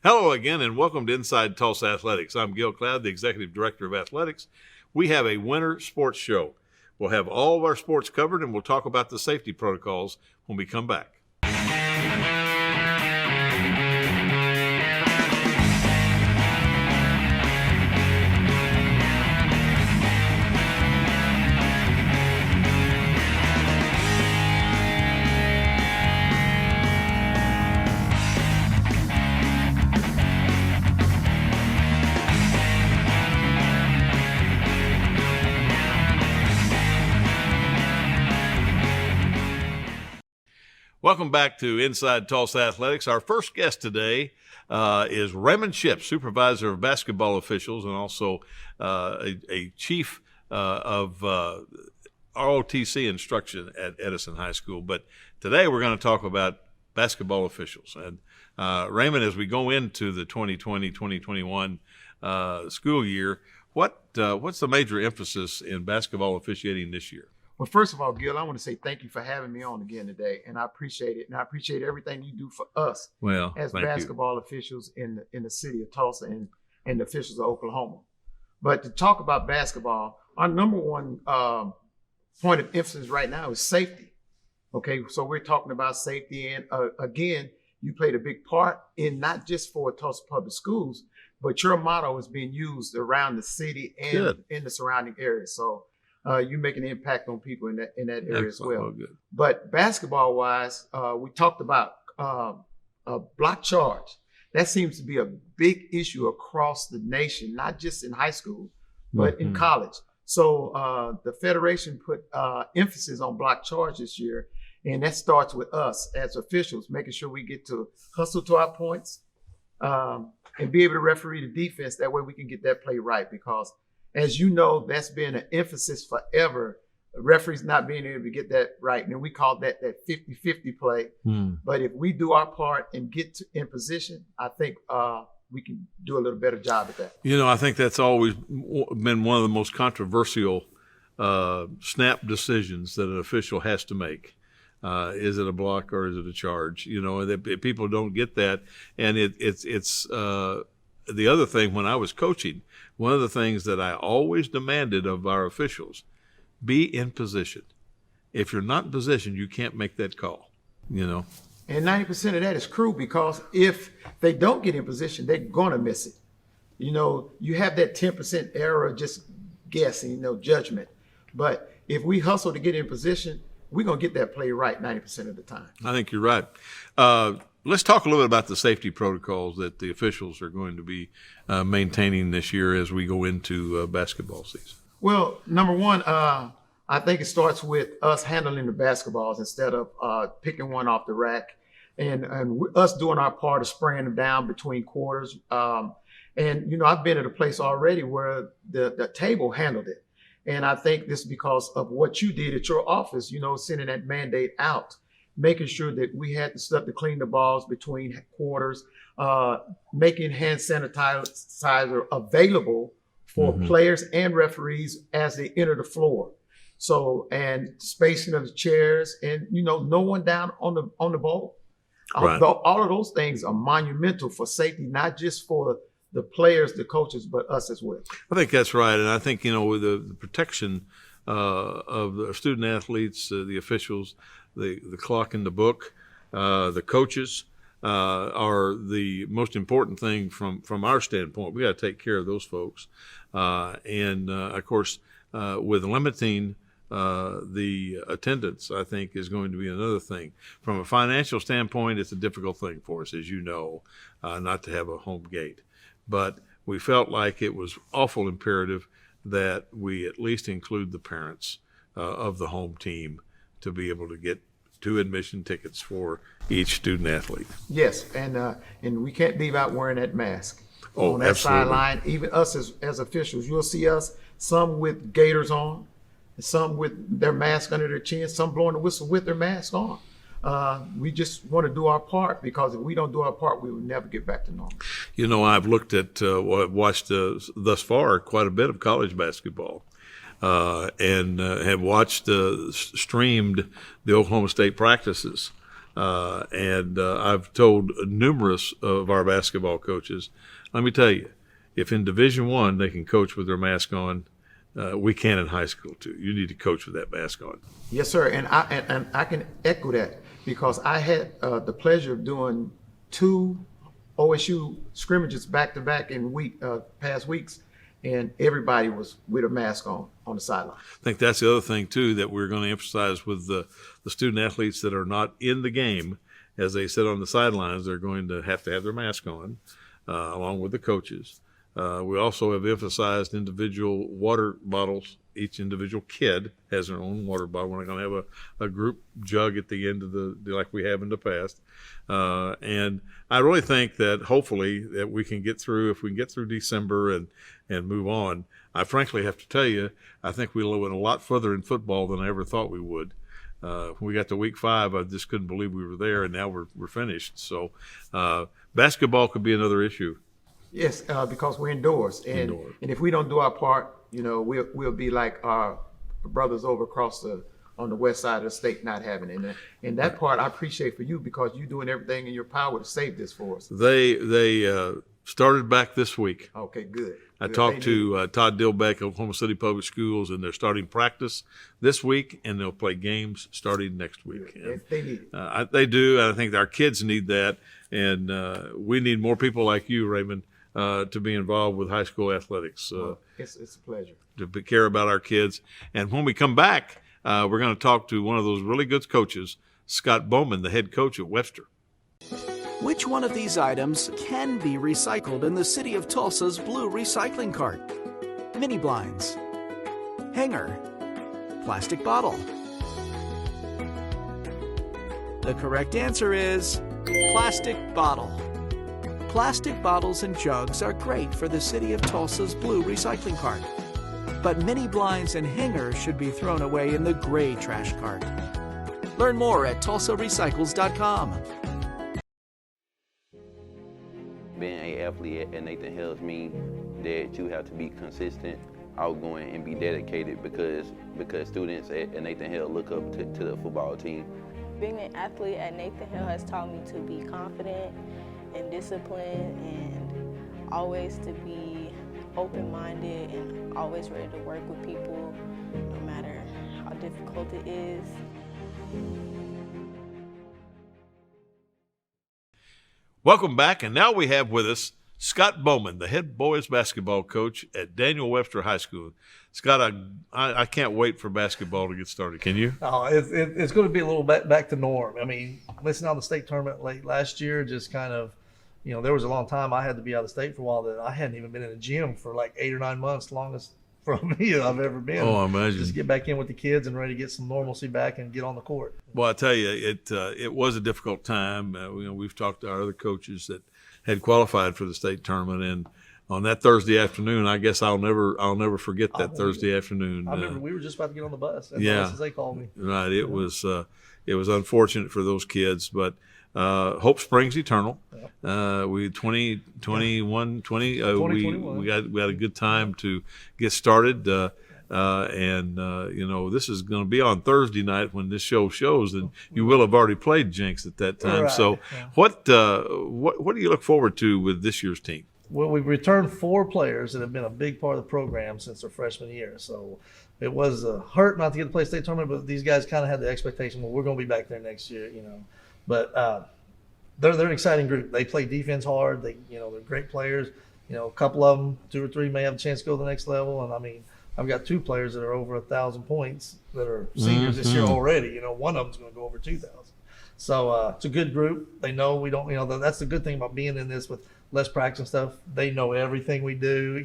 Hello again, and welcome to Inside Tulsa Athletics. I'm Gil Cloud, the Executive Director of Athletics. We have a winter sports show. We'll have all of our sports covered, and we'll talk about the safety protocols when we come back. Welcome back to Inside Tulsa Athletics. Our first guest today is Raymond, Supervisor of Basketball Officials and also a chief of ROTC instruction at Edison High School. But today we're going to talk about basketball officials. And Raymond, as we go into the 2020-2021 school year, what's the major emphasis in basketball officiating this year? Well, first of all, Gil, I want to say thank you for having me on again today, and I appreciate it. And I appreciate everything you do for us as basketball officials in the city of Tulsa and the officials of Oklahoma. But to talk about basketball, our number one point of emphasis right now is safety. Okay, so we're talking about safety, and again, you played a big part in not just for Tulsa Public Schools, but your motto is being used around the city and in the surrounding areas. So you make an impact on people in that area as well. Good. But basketball-wise, we talked about block charge. That seems to be a big issue across the nation, not just in high school, but in college. So the Federation put emphasis on block charge this year, and that starts with us as officials, making sure we get to hustle to our points and be able to referee the defense. That way we can get that play right, because as you know, that's been an emphasis forever. Referees not being able to get that right. And we call that 50-50 play. But if we do our part and get in position, I think we can do a little better job at that. You know, I think that's always been one of the most controversial snap decisions that an official has to make. Is it a block or is it a charge? You know, that people don't get that. And it's the other thing, when I was coaching, one of the things that I always demanded of our officials, be in position. If you're not in position, you can't make that call, you know. And 90% of that is true, because if they don't get in position, they're going to miss it. You know, you have that 10% error of just guessing, judgment. But if we hustle to get in position, we're going to get that play right 90% of the time. I think you're right. Let's talk a little bit about the safety protocols that the officials are going to be maintaining this year as we go into basketball season. Well, number one, I think it starts with us handling the basketballs instead of picking one off the rack, and us doing our part of spraying them down between quarters. And, I've been at a place already where the table handled it. And I think this is because of what you did at your office, sending that mandate out, making sure that we had the stuff to clean the balls between quarters, making hand sanitizer available for players and referees as they enter the floor. So, and spacing of the chairs, and no one down on the ball. Right. All of those things are monumental for safety, not just for the players, the coaches, but us as well. I think that's right, and I think with the protection of the student athletes, the officials, the clock in the book, the coaches are the most important thing from our standpoint. We got to take care of those folks, and of course, with limiting the attendance, I think is going to be another thing. From a financial standpoint, it's a difficult thing for us, as you know, not to have a home gate. But we felt like it was awful imperative that we at least include the parents of the home team to be able to get 2 admission tickets for each student athlete. Yes, and we can't leave out wearing that mask on that absolutely. Sideline. Even us as officials, you'll see us, some with gaiters on, some with their mask under their chin, some blowing the whistle with their mask on. We just want to do our part, because if we don't do our part, we will never get back to normal. I've looked at, watched thus far quite a bit of college basketball. And have watched, streamed the Oklahoma State practices And I've told numerous of our basketball coaches, let me tell you, if in Division I they can coach with their mask on, we can in high school too. You need to coach with that mask on. Yes, sir. And I can echo that because I had the pleasure of doing 2 OSU scrimmages back to back in past weeks, and everybody was with a mask on the sideline. I think that's the other thing too that we're going to emphasize with the student athletes that are not in the game. As they sit on the sidelines, they're going to have their mask on, along with the coaches. We also have emphasized individual water bottles. Each individual kid has their own water bottle. We're not going to have a group jug at the end of like we have in the past. And I really think that hopefully that we can get through, if we can get through December and move on. I frankly have to tell you, I think we went a lot further in football than I ever thought we would. When we got to week 5, I just couldn't believe we were there, and now we're finished. So basketball could be another issue. Yes, because we're indoors, and if we don't do our part, we'll be like our brothers over across on the west side of the state not having it. And that part I appreciate for you because you're doing everything in your power to save this for us. They started back this week. Okay, good. I talked to Todd Dillbeck of Oklahoma City Public Schools, and they're starting practice this week, and they'll play games starting next week. And, they need it. They do, and I think our kids need that, and we need more people like you, Raymond, to be involved with high school athletics. It's a pleasure. To care about our kids. And when we come back, we're going to talk to one of those really good coaches, Scott Bowman, the head coach at Webster. Which one of these items can be recycled in the city of Tulsa's blue recycling cart? Mini blinds, hanger, plastic bottle. The correct answer is plastic bottle. Plastic bottles and jugs are great for the city of Tulsa's blue recycling cart. But mini blinds and hangers should be thrown away in the gray trash cart. Learn more at tulsarecycles.com. Being an athlete at Nathan Hills means that you have to be consistent, outgoing, and be dedicated because students at Nathan Hill look up to the football team. Being an athlete at Nathan Hill has taught me to be confident and disciplined and always to be open-minded and always ready to work with people no matter how difficult it is. Welcome back, and now we have with us Scott Bowman, the head boys basketball coach at Daniel Webster High School. Scott, I can't wait for basketball to get started. Can you? Oh, it's going to be a little bit back to norm. I mean, listening on the state tournament late last year, just kind of, there was a long time I had to be out of state for a while that I hadn't even been in a gym for like 8 or 9 months, longest from me I've ever been. Oh, I imagine. Just get back in with the kids and ready to get some normalcy back and get on the court. Well, I tell you, it was a difficult time. We've talked to our other coaches that had qualified for the state tournament, and on that Thursday afternoon, I guess I'll never forget that Thursday afternoon. I remember we were just about to get on the bus. As yeah, fast as they called me. Right. It was unfortunate for those kids, but hope springs eternal. We 2021. We had a good time to get started. And this is going to be on Thursday night when this show shows, and you will have already played Jinx at that time. Right. So, yeah. What do you look forward to with this year's team? Well, we've returned 4 players that have been a big part of the program since their freshman year. So it was a hurt not to get to play state tournament, but these guys kind of had the expectation, well, we're going to be back there next year, But they're an exciting group. They play defense hard. They're great players. A couple of them, 2 or 3, may have a chance to go to the next level. And I mean, I've got 2 players that are over 1,000 points that are seniors this year already. One of them's going to go over 2,000. So it's a good group. They know we don't. That's the good thing about being in this with less practice and stuff. They know everything we do.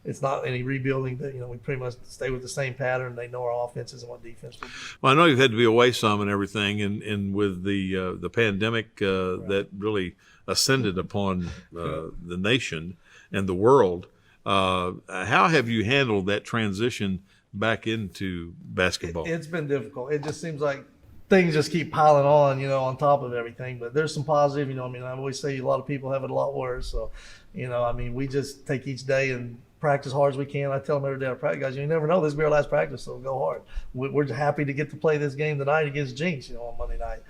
It's not any rebuilding. That we pretty much stay with the same pattern. They know our offenses and what defense we do. Well, I know you've had to be away some and everything, and with the pandemic that really ascended upon the nation and the world. How have you handled that transition back into basketball? It's been difficult. It just seems like things just keep piling on, on top of everything. But there's some positive, I always say a lot of people have it a lot worse. So, we just take each day and practice hard as we can. I tell them every day I practice, guys, you never know, this will be our last practice, so go hard. We're happy to get to play this game tonight against Jinx, on Monday night.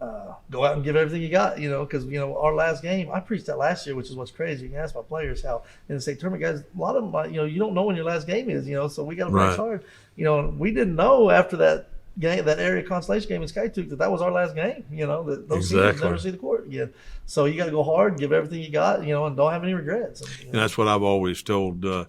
go out and give everything you got, because, our last game, I preached that last year, which is what's crazy. You can ask my players how in the state tournament, guys, a lot of them, you don't know when your last game is, so we got to practice hard. We didn't know after that game, that area consolation game in Skytook, that was our last game, that those seniors never see the court again. So you got to go hard, give everything you got, and don't have any regrets. And that's what I've always told the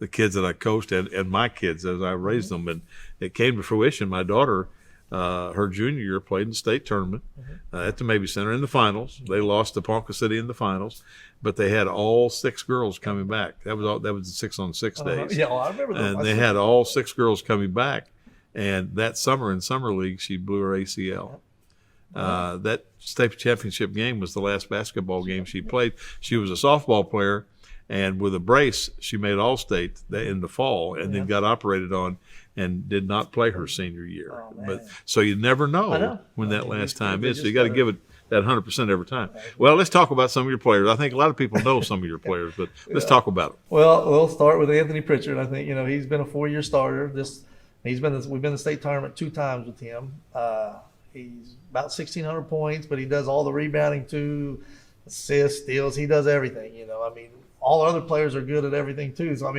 kids that I coached and my kids as I raised them. And it came to fruition. My daughter, her junior year, played in the state tournament at the Mabee Center in the finals. They lost to Ponca City in the finals, but they had all 6 girls coming back. That was the 6-on-6 days. Yeah, I remember that. And they had all 6 girls coming back. And that summer in summer league, she blew her ACL. That state championship game was the last basketball game she played. She was a softball player, and with a brace, she made All-State in the fall, and then got operated on and did not play her senior year. But so you never know when that last time is. So you got to give it that 100% every time. Well, let's talk about some of your players. I think a lot of people know some of your players, but let's talk about them. Well, we'll start with Anthony Pritchard. I think he's been a 4-year starter. We've been in the state tournament 2 times with him. He's about 1,600 points, but he does all the rebounding too, assists, steals. He does everything. All other players are good at everything too. So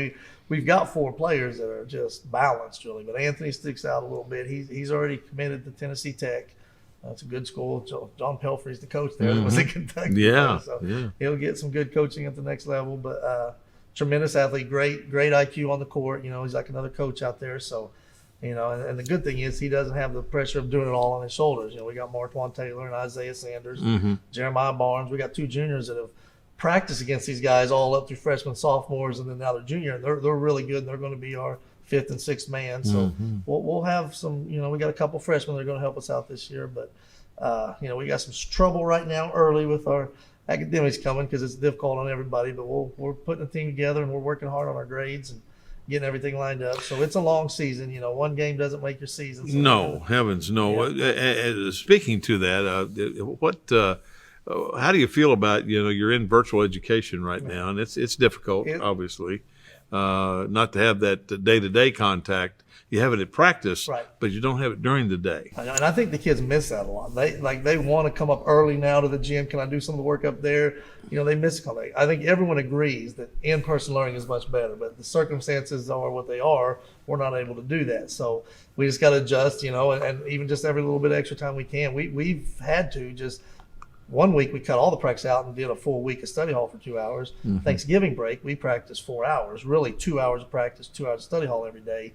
we've got 4 players that are just balanced really, but Anthony sticks out a little bit. He's already committed to Tennessee Tech. It's a good school. John Pelfrey's the coach there. That was in Kentucky. He'll get some good coaching at the next level. But tremendous athlete, great IQ on the court. He's like another coach out there. So. And the good thing is he doesn't have the pressure of doing it all on his shoulders. We got Marquand Taylor and Isaiah Sanders, Jeremiah Barnes. We got 2 juniors that have practiced against these guys all up through freshmen, sophomores, and then now they're junior. And they're really good, and they're going to be our 5th and 6th man. So we'll have some, we got a couple freshmen that are going to help us out this year. But, we got some trouble right now early with our academics coming because it's difficult on everybody. But we're putting a team together, and we're working hard on our grades and getting everything lined up. So it's a long season. One game doesn't make your season. So no, heavens, no. Yeah. Speaking to that, how do you feel about, you're in virtual education right now, and it's difficult, obviously, not to have that day-to-day contact. You have it at practice, but you don't have it during the day. And I think the kids miss that a lot. They want to come up early now to the gym. Can I do some of the work up there? They miss it. I think everyone agrees that in-person learning is much better, but the circumstances are what they are. We're not able to do that. So we just got to adjust, and even just every little bit of extra time we can. We've had to just – one week we cut all the practice out and did a full week of study hall for 2 hours. Thanksgiving break, we practiced 4 hours, really 2 hours of practice, 2 hours of study hall every day,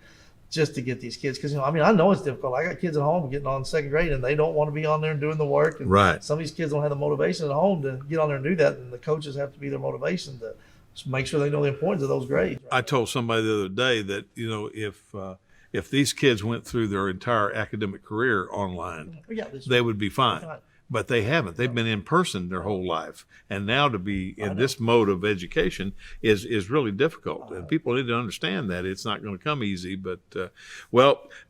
just to get these kids. Because, I know it's difficult. I got kids at home getting on 2nd grade, and they don't want to be on there and doing the work. And some of these kids don't have the motivation at home to get on there and do that, and the coaches have to be their motivation to just make sure they know the importance of those grades. I told somebody the other day that, if these kids went through their entire academic career online, they would be fine. But they haven't. They've been in person their whole life. And now to be in this mode of education is really difficult. And people need to understand that. It's not going to come easy. But,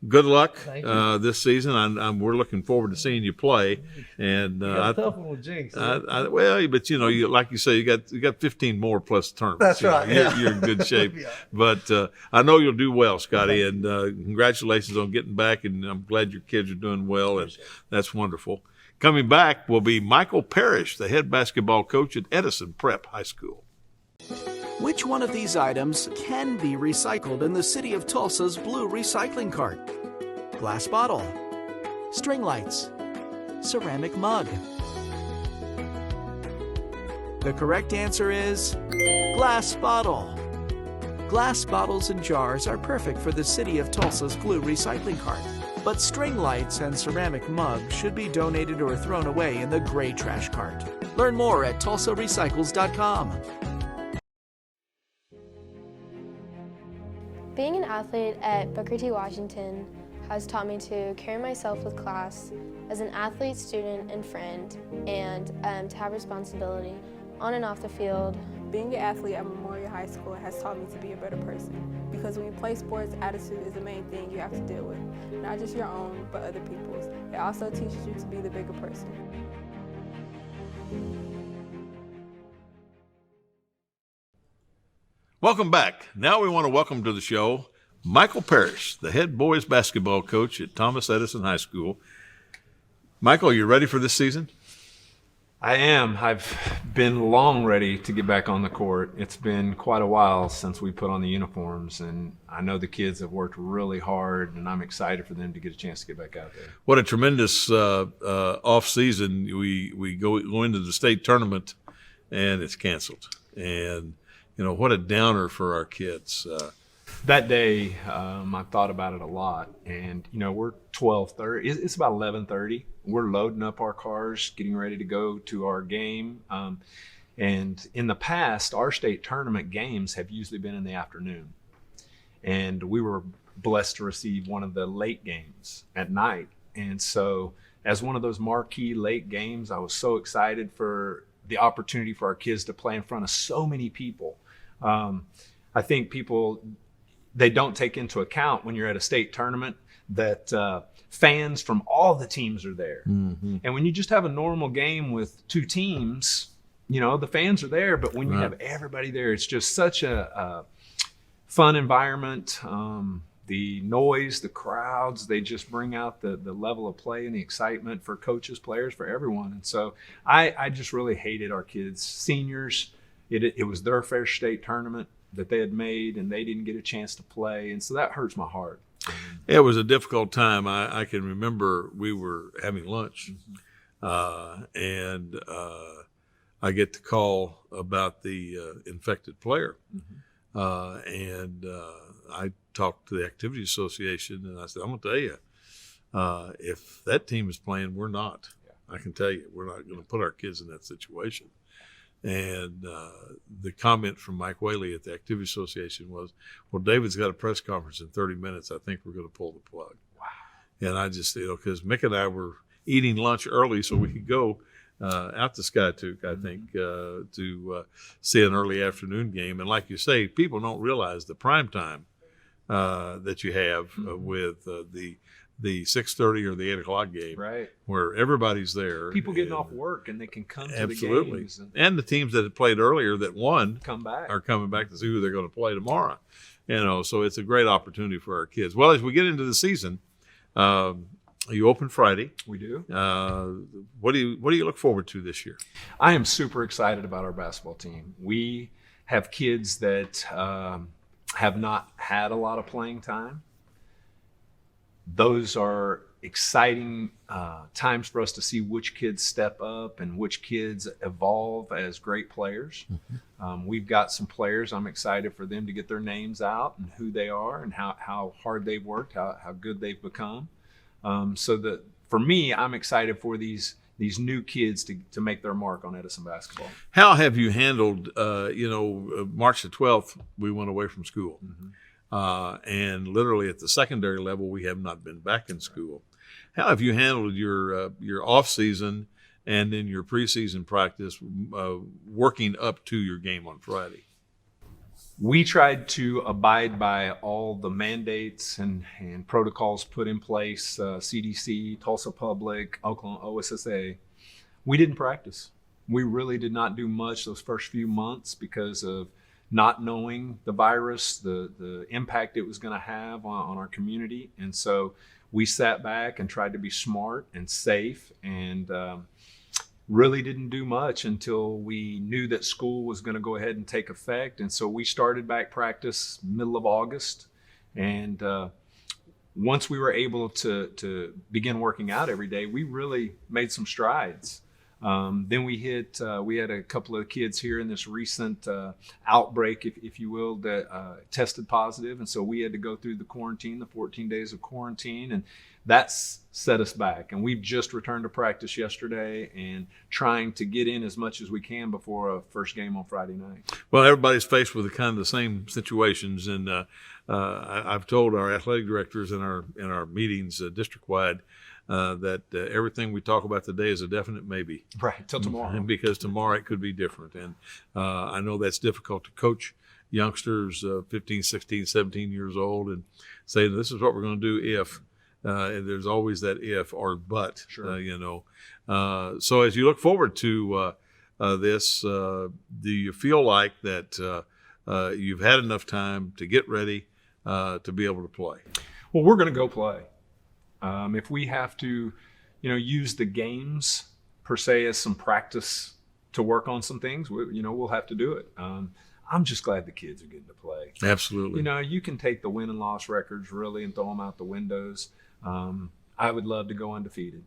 good luck this season. We're looking forward to seeing you play. And a tough one with Jinx. But, like you say, you got 15 more plus tournaments. That's right. You're in good shape. But I know you'll do well, Scotty. And congratulations on getting back. And I'm glad your kids are doing well. And that's wonderful. Coming back will be Michael Parish, the head basketball coach at Edison Prep High School. Which one of these items can be recycled in the city of Tulsa's blue recycling cart? Glass bottle, string lights, ceramic mug. The correct answer is glass bottle. Glass bottles and jars are perfect for the city of Tulsa's blue recycling cart. But string lights and ceramic mugs should be donated or thrown away in the gray trash cart. Learn more at tulsarecycles.com. Being an athlete at Booker T. Washington has taught me to carry myself with class as an athlete, student, and friend, and to have responsibility on and off the field. Being an athlete at Memorial High School has taught me to be a better person, because when you play sports, attitude is the main thing you have to deal with. Not just your own, but other people's. It also teaches you to be the bigger person. Welcome back. Now we want to welcome to the show Michael Parish, the head boys basketball coach at Thomas Edison High School. Michael, you ready for this season? I am. I've been long ready to get back on the court. It's been quite a while since we put on the uniforms, and I know the kids have worked really hard, and I'm excited for them to get a chance to get back out there. What a tremendous off season. We go into the state tournament, and it's canceled. And what a downer for our kids. That day, I thought about it a lot, and we're 12:30. It's about 11:30. We're loading up our cars, getting ready to go to our game. And in the past, our state tournament games have usually been in the afternoon, and we were blessed to receive one of the late games at night. And so, as one of those marquee late games, I was so excited for the opportunity for our kids to play in front of so many people. I think they don't take into account when you're at a state tournament that fans from all the teams are there. Mm-hmm. And when you just have a normal game with two teams, the fans are there, but when you have everybody there, it's just such a fun environment. The noise, the crowds, they just bring out the level of play and the excitement for coaches, players, for everyone. And so I just really hated our kids. Seniors, it was their first state tournament that they had made, and they didn't get a chance to play. And so that hurts my heart. It was a difficult time. I can remember we were having lunch, and I get the call about the infected player. Mm-hmm. And I talked to the Activity Association, and I said, I'm going to tell you, if that team is playing, we're not. Yeah. I can tell you, we're not going to put our kids in that situation. And the comment from Mike Whaley at the Activity Association was, well, David's got a press conference in 30 minutes. I think we're going to pull the plug. Wow. And I just, because Mick and I were eating lunch early so we could go out to Skytook, I think, to see an early afternoon game. And like you say, people don't realize the prime time that you have with the 6:30 or the 8 o'clock game, right, where everybody's there. People getting off work and they can come to absolutely. The games. And the teams that had played earlier that won are coming back to see who they're going to play tomorrow. So it's a great opportunity for our kids. Well, as we get into the season, you open Friday. We do. What do you look forward to this year? I am super excited about our basketball team. We have kids that have not had a lot of playing time. Those are exciting times for us to see which kids step up and which kids evolve as great players. Mm-hmm. We've got some players. I'm excited for them to get their names out and who they are and how hard they've worked, how good they've become. So that for me, I'm excited for these new kids to make their mark on Edison basketball. How have you handled, March the 12th, we went away from school. Mm-hmm. And literally at the secondary level, we have not been back in school. How have you handled your off season and then your preseason practice, working up to your game on Friday? We tried to abide by all the mandates and protocols put in place, CDC, Tulsa Public, Oklahoma OSSA. We didn't practice. We really did not do much those first few months because of not knowing the virus, the impact it was going to have on our community. And so we sat back and tried to be smart and safe, and really didn't do much until we knew that school was going to go ahead and take effect. And so we started back practice middle of August. And once we were able to begin working out every day, we really made some strides. Then we had a couple of kids here in this recent outbreak, if you will, that tested positive. And so we had to go through the 14 days of quarantine, and that's set us back. And we've just returned to practice yesterday and trying to get in as much as we can before a first game on Friday night. Well, everybody's faced with the same situations. And I've told our athletic directors in our meetings district-wide that everything we talk about today is a definite maybe. Right, till tomorrow. And because tomorrow it could be different. And I know that's difficult to coach youngsters, 15, 16, 17 years old, and say, this is what we're going to do if. And there's always that if or but, sure. So as you look forward to this, do you feel like that you've had enough time to get ready to be able to play? Well, we're going to go play. If we have to use the games per se as some practice to work on some things, we'll have to do it. I'm just glad the kids are getting to play. Absolutely. You can take the win and loss records really and throw them out the windows. I would love to go undefeated.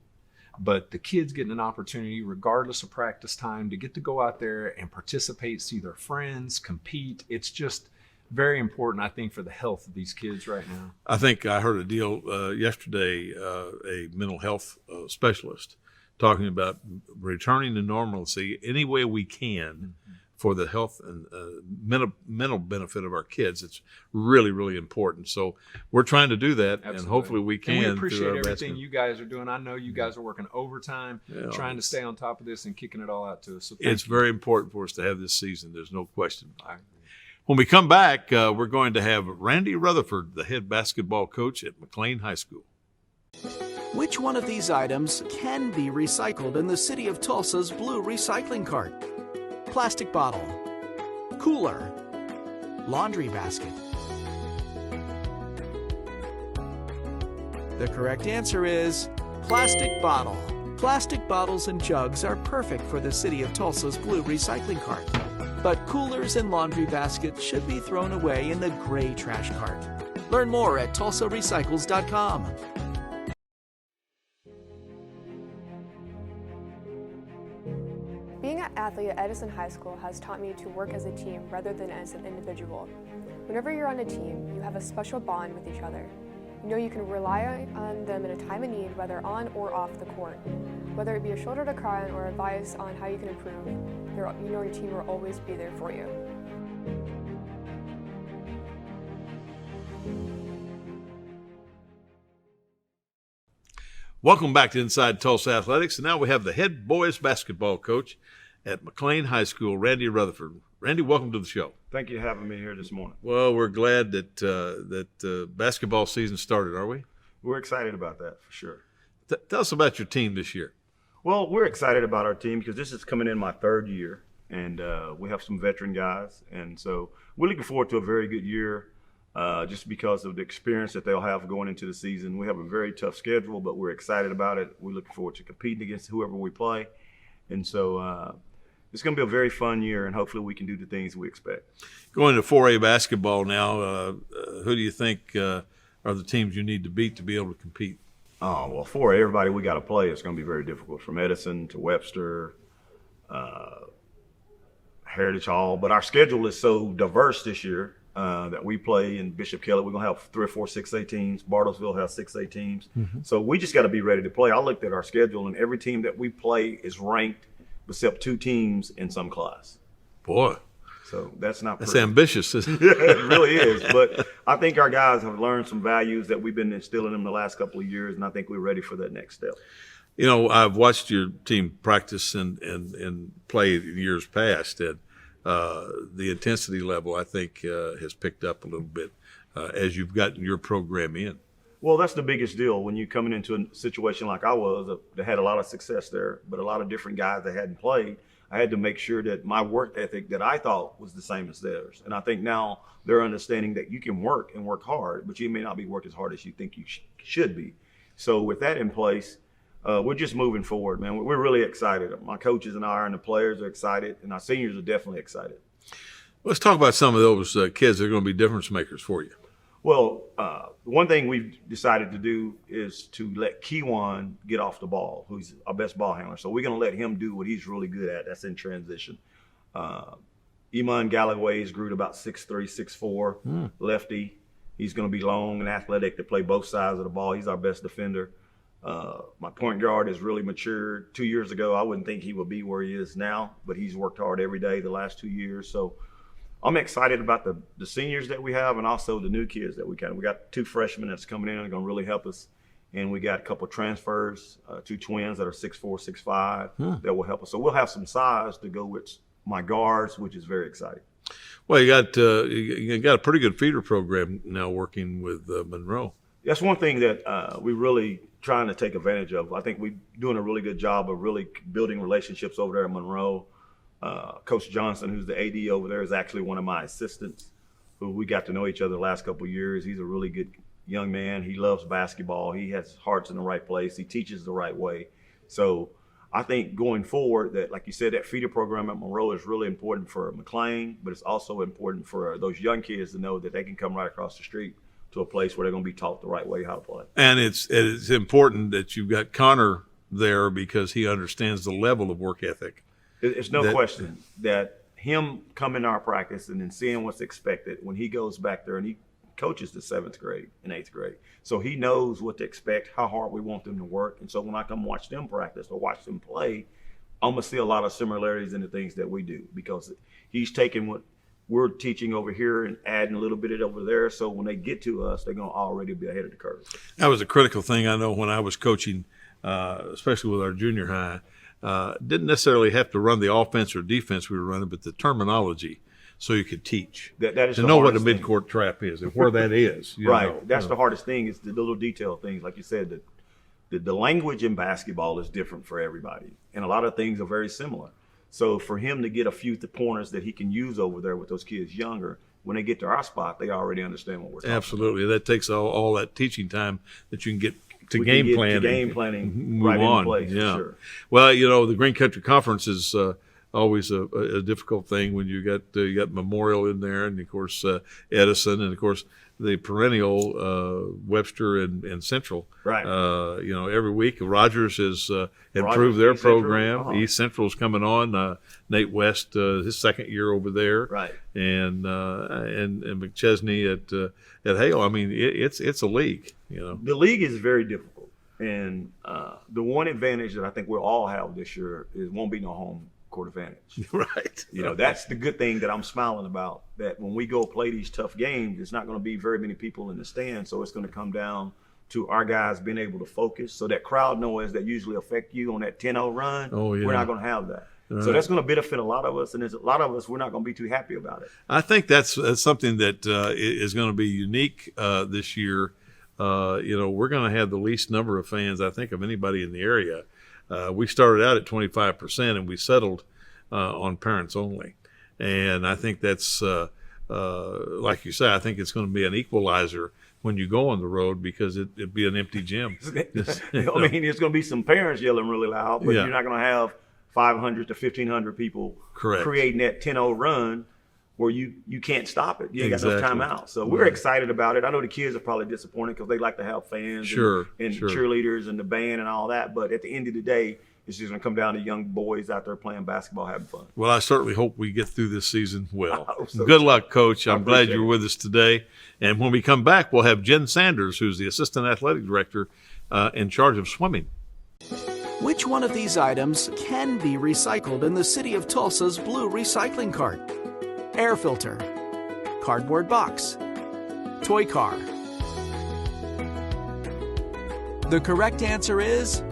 But the kids getting an opportunity, regardless of practice time, to get to go out there and participate, see their friends, compete. It's just very important, I think, for the health of these kids right now. I think I heard a deal yesterday, a mental health specialist talking about returning to normalcy any way we can for the health and mental benefit of our kids. It's really, really important. So we're trying to do that, Absolutely. and hopefully we can. And we appreciate through our everything you guys are doing. I know you guys are working overtime, trying to stay on top of this and kicking it all out to us. So it's very important for us to have this season. There's no question. When we come back, we're going to have Randy Rutherford, the head basketball coach at McLain High School. Which one of these items can be recycled in the city of Tulsa's blue recycling cart? Plastic bottle, cooler, laundry basket. The correct answer is plastic bottle. Plastic bottles and jugs are perfect for the city of Tulsa's blue recycling cart. But coolers and laundry baskets should be thrown away in the gray trash cart. Learn more at tulsarecycles.com. Being an athlete at Edison High School has taught me to work as a team rather than as an individual. Whenever you're on a team, you have a special bond with each other. You know you can rely on them in a time of need, whether on or off the court. Whether it be a shoulder to cry on or advice on how you can improve, you know your team will always be there for you. Welcome back to Inside Tulsa Athletics, and now we have the head boys basketball coach at McLain High School, Randy Rutherford. Randy, welcome to the show. Thank you for having me here this morning. Well, we're glad that basketball season started, are we? We're excited about that, for sure. Tell us about your team this year. Well, we're excited about our team because this is coming in my third year, and we have some veteran guys, and so we're looking forward to a very good year. Just because of the experience that they'll have going into the season. We have a very tough schedule, but we're excited about it. We're looking forward to competing against whoever we play. And so it's going to be a very fun year, and hopefully we can do the things we expect. Going to 4A basketball now, who do you think are the teams you need to beat to be able to compete? Oh, well, 4A, everybody we got to play, it's going to be very difficult, from Edison to Webster, Heritage Hall. But our schedule is so diverse this year. That we play in Bishop Kelly. We're going to have 3 or 4 6A teams. Bartlesville has 6A teams. So we just got to be ready to play. I looked at our schedule, and every team that we play is ranked except 2 teams in some class. Boy. So that's ambitious. It really is. But I think our guys have learned some values that we've been instilling in them the last couple of years, and I think we're ready for that next step. You know, I've watched your team practice and play in years past, and the intensity level, I think, has picked up a little bit as you've gotten your program in. Well, that's the biggest deal when you're coming into a situation like I was. That had a lot of success there, but a lot of different guys that hadn't played. I had to make sure that my work ethic that I thought was the same as theirs. And I think now they're understanding that you can work and work hard, but you may not be working as hard as you think you should be. So with that in place, we're just moving forward, man. We're really excited. My coaches and I and the players are excited, and our seniors are definitely excited. Let's talk about some of those kids that are going to be difference makers for you. Well, one thing we've decided to do is to let Keywan get off the ball, who's our best ball handler. So we're going to let him do what he's really good at. That's in transition. Iman Galloway's grew to about 6'3", 6'4", lefty. He's going to be long and athletic to play both sides of the ball. He's our best defender. My point guard has really matured. 2 years ago, I wouldn't think he would be where he is now, but he's worked hard every day the last 2 years. So I'm excited about the seniors that we have and also the new kids that we got. We got 2 freshmen that's coming in and are going to really help us. And we got a couple of transfers, 2 twins that are 6'4", 6'5", that will help us. So we'll have some size to go with my guards, which is very exciting. Well, you got a pretty good feeder program now working with Monroe. That's one thing that we're really trying to take advantage of. I think we're doing a really good job of really building relationships over there at Monroe. Coach Johnson, who's the AD over there, is actually one of my assistants who we got to know each other the last couple of years. He's a really good young man. He loves basketball. He has heart's in the right place. He teaches the right way. So I think going forward that, like you said, that feeder program at Monroe is really important for McLain, but it's also important for those young kids to know that they can come right across the street to a place where they're going to be taught the right way how to play. And it's important that you've got Connor there because he understands the level of work ethic. It's no question that him coming to our practice and then seeing what's expected when he goes back there and he coaches the 7th grade and 8th grade. So he knows what to expect, how hard we want them to work. And so when I come watch them practice or watch them play, I'm going to see a lot of similarities in the things that we do because he's taking what we're teaching over here and adding a little bit of it over there. So when they get to us, they're going to already be ahead of the curve. That was a critical thing I know when I was coaching, especially with our junior high. Didn't necessarily have to run the offense or defense we were running, but the terminology so you could teach. That is to know what a midcourt trap is and where that is. Right. That's the hardest thing is the little detail things. Like you said, the language in basketball is different for everybody. And a lot of things are very similar. So for him to get a few pointers that he can use over there with those kids younger, when they get to our spot, they already understand what we're talking Absolutely. about. That takes all that teaching time that you can get to game planning, right on. in place. Yeah. Sure. Well, the Green Country Conference is always a difficult thing when you got Memorial in there, and of course Edison, and of course the perennial Webster and Central. Right. Every week Rogers has improved their East Central. program. East Central's coming on. Nate West, his 2nd year over there. Right. And McChesney at Hale. I mean, it's a league. The league is very difficult, and the one advantage that I think we'll all have this year is won't be no home court advantage. Right. That's the good thing that I'm smiling about, that when we go play these tough games, it's not going to be very many people in the stand. So it's going to come down to our guys being able to focus. So that crowd noise that usually affect you on that 10-0 run, we're not going to have that. Right. So that's going to benefit a lot of us. And there's a lot of us, we're not going to be too happy about it. I think that's something that is going to be unique this year. We're going to have the least number of fans, I think, of anybody in the area. We started out at 25% and we settled on parents only. And I think that's, like you say, I think it's going to be an equalizer when you go on the road because it'd be an empty gym. It's going to be some parents yelling really loud, but you're not going to have 500 to 1,500 people creating that 10-0 run where you can't stop it. You ain't got enough time out. So we're excited about it. I know the kids are probably disappointed because they like to have fans and cheerleaders and the band and all that. But at the end of the day, it's just going to come down to young boys out there playing basketball, having fun. Well, I certainly hope we get through this season well. So. Good luck, Coach. I'm glad you're with us today. And when we come back, we'll have Jen Sanders, who's the Assistant Athletic Director in charge of swimming. Which one of these items can be recycled in the city of Tulsa's blue recycling cart? Air filter, cardboard box, toy car. The correct answer is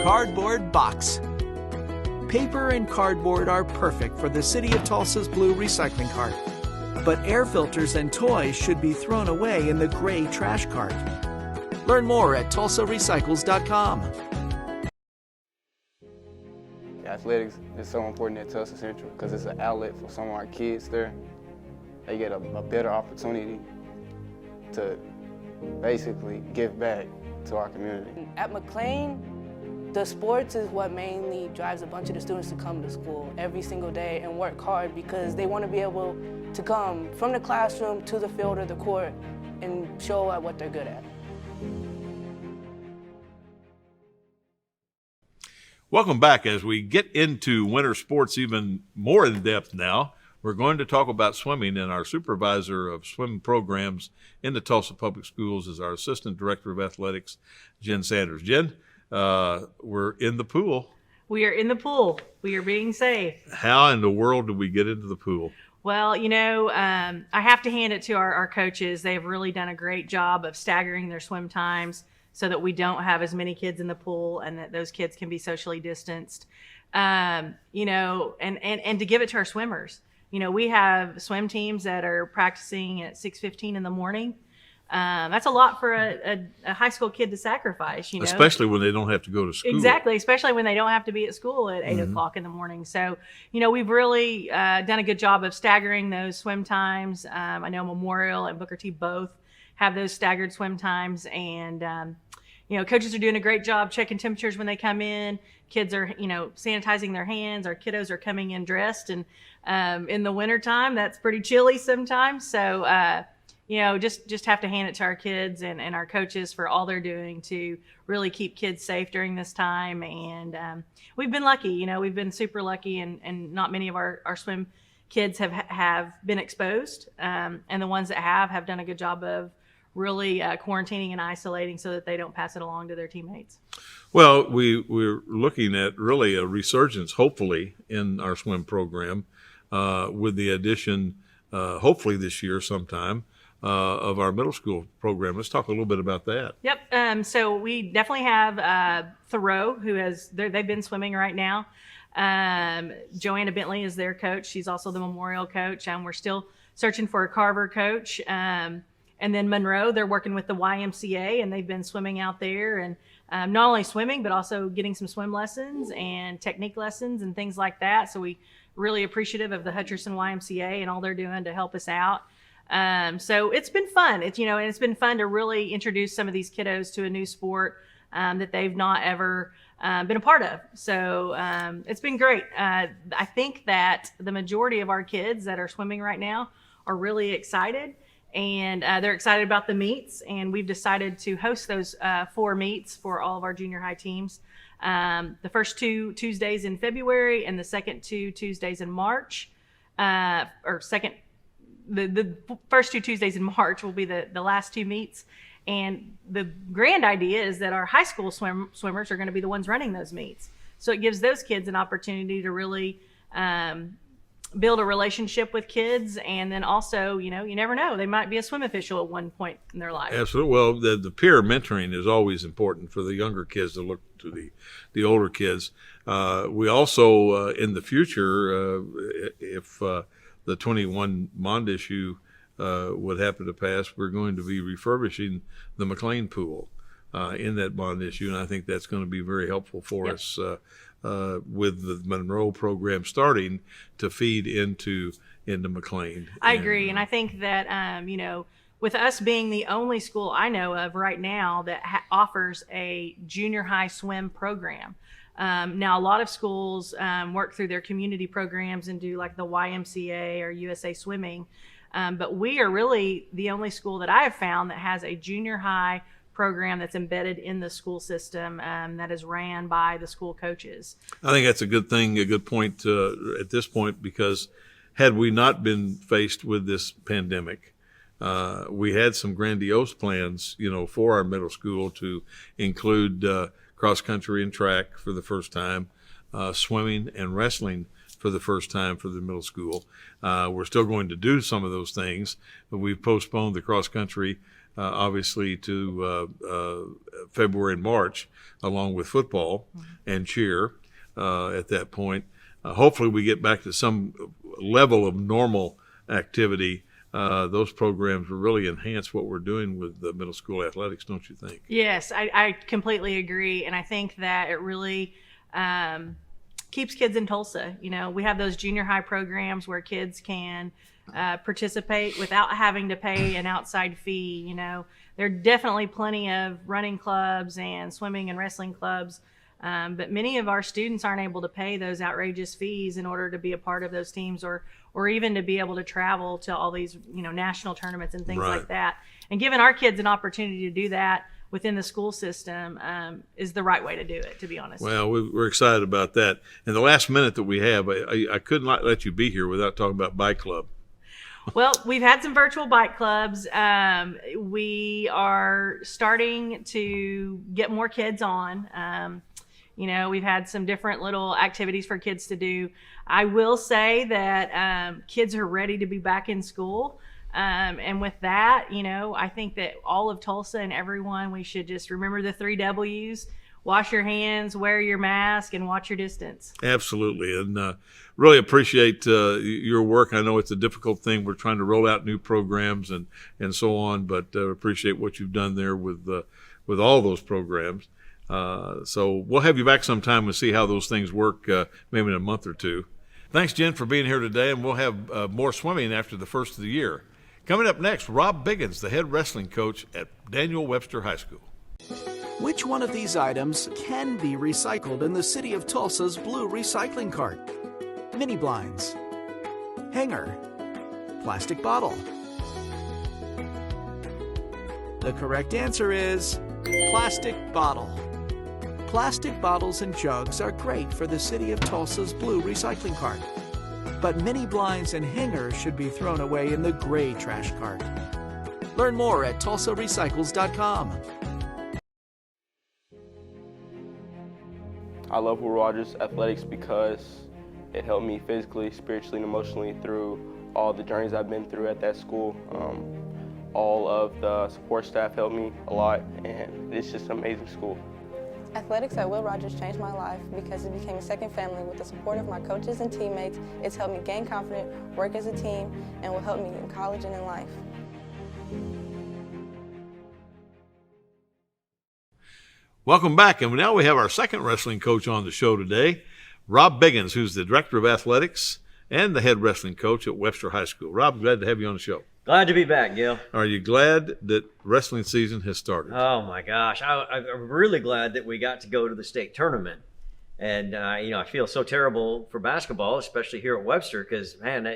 cardboard box. Paper and cardboard are perfect for the city of Tulsa's blue recycling cart. But air filters and toys should be thrown away in the gray trash cart. Learn more at tulsarecycles.com. Athletics is so important at Tulsa Central because it's an outlet for some of our kids there. They get a better opportunity to basically give back to our community. At McLain, the sports is what mainly drives a bunch of the students to come to school every single day and work hard because they want to be able to come from the classroom to the field or the court and show what they're good at. Welcome back. As we get into winter sports even more in depth now, we're going to talk about swimming, and our supervisor of swimming programs in the Tulsa Public Schools is our Assistant Director of Athletics, Jen Sanders. Jen, we're in the pool. We are in the pool. We are being safe. How in the world did we get into the pool? Well, I have to hand it to our coaches. They've really done a great job of staggering their swim times so that we don't have as many kids in the pool and that those kids can be socially distanced. And to give it to our swimmers. We have swim teams that are practicing at 6:15 in the morning. That's a lot for a high school kid to sacrifice, Especially when they don't have to go to school. Exactly, especially when they don't have to be at school at 8 o'clock in the morning. So, we've really done a good job of staggering those swim times. I know Memorial and Booker T both have those staggered swim times. And, coaches are doing a great job checking temperatures when they come in. Kids are, sanitizing their hands. Our kiddos are coming in dressed. And in the wintertime, that's pretty chilly sometimes. So, just have to hand it to our kids and our coaches for all they're doing to really keep kids safe during this time. And we've been lucky, we've been super lucky, and not many of our swim kids have been exposed. And the ones that have done a good job of really quarantining and isolating so that they don't pass it along to their teammates. Well, we're looking at really a resurgence, hopefully, in our swim program with the addition, hopefully this year sometime, of our middle school program. Let's talk a little bit about that. Yep. So we definitely have Thoreau, they've been swimming right now. Joanna Bentley is their coach. She's also the Memorial coach. We're still searching for a Carver coach. And then Monroe, they're working with the YMCA, and they've been swimming out there, and not only swimming, but also getting some swim lessons and technique lessons and things like that. So we really appreciative of the Hutcherson YMCA and all they're doing to help us out. So it's been fun. It's been fun to really introduce some of these kiddos to a new sport that they've not ever been a part of. So it's been great. I think that the majority of our kids that are swimming right now are really excited. And they're excited about the meets, and we've decided to host those 4 meets for all of our junior high teams. The first 2 Tuesdays in February and the second 2 Tuesdays in March, the first 2 Tuesdays in March will be the last 2 meets. And the grand idea is that our high school swimmers are going to be the ones running those meets. So it gives those kids an opportunity to really build a relationship with kids, and then also, you never know, they might be a swim official at one point in their life. Absolutely. Well, the peer mentoring is always important for the younger kids to look to the older kids. We also, in the future, if the 21 bond issue would happen to pass, we're going to be refurbishing the McLain pool in that bond issue, and I think that's going to be very helpful for us with the Monroe program starting to feed into McLain. I agree, and I think that with us being the only school I know of right now that offers a junior high swim program. Now, a lot of schools work through their community programs and do like the YMCA or USA Swimming, but we are really the only school that I have found that has a junior high program that's embedded in the school system that is ran by the school coaches. I think that's a good thing, a good point at this point, because had we not been faced with this pandemic, we had some grandiose plans, for our middle school to include cross country and track for the first time, swimming and wrestling for the first time for the middle school. We're still going to do some of those things, but we've postponed the cross country obviously to February and March, along with football and cheer at that point. Hopefully we get back to some level of normal activity. Those programs will really enhance what we're doing with the middle school athletics, don't you think? Yes, I completely agree. And I think that it really keeps kids in Tulsa. We have those junior high programs where kids can participate without having to pay an outside fee. There are definitely plenty of running clubs and swimming and wrestling clubs, but many of our students aren't able to pay those outrageous fees in order to be a part of those teams or even to be able to travel to all these national tournaments and things like that. And giving our kids an opportunity to do that within the school system is the right way to do it, to be honest. Well, we're excited about that. In the last minute that we have, I could not let you be here without talking about Bike Club. Well, we've had some virtual bike clubs. We are starting to get more kids on. We've had some different little activities for kids to do. I will say that kids are ready to be back in school. And with that, I think that all of Tulsa and everyone, we should just remember the 3 W's. Wash your hands, wear your mask, and watch your distance. Absolutely. And really appreciate your work. I know it's a difficult thing. We're trying to roll out new programs and so on, but appreciate what you've done there with all those programs. So we'll have you back sometime and see how those things work, maybe in a month or two. Thanks, Jen, for being here today, and we'll have more swimming after the first of the year. Coming up next, Rob Biggins, the head wrestling coach at Daniel Webster High School. Which one of these items can be recycled in the city of Tulsa's blue recycling cart? Mini blinds, hanger, plastic bottle. The correct answer is plastic bottle. Plastic bottles and jugs are great for the city of Tulsa's blue recycling cart. But mini blinds and hangers should be thrown away in the gray trash cart. Learn more at tulsarecycles.com. I love Will Rogers Athletics because it helped me physically, spiritually, and emotionally through all the journeys I've been through at that school. All of the support staff helped me a lot, and it's just an amazing school. Athletics at Will Rogers changed my life because it became a second family. With the support of my coaches and teammates, it's helped me gain confidence, work as a team, and will help me in college and in life. Welcome back, and now we have our second wrestling coach on the show today, Rob Biggins, who's the director of athletics and the head wrestling coach at Webster High School. Rob, glad to have you on the show. Glad to be back, Gil. Are you glad that wrestling season has started? Oh my gosh, I'm really glad that we got to go to the state tournament, and I feel so terrible for basketball, especially here at Webster, because man,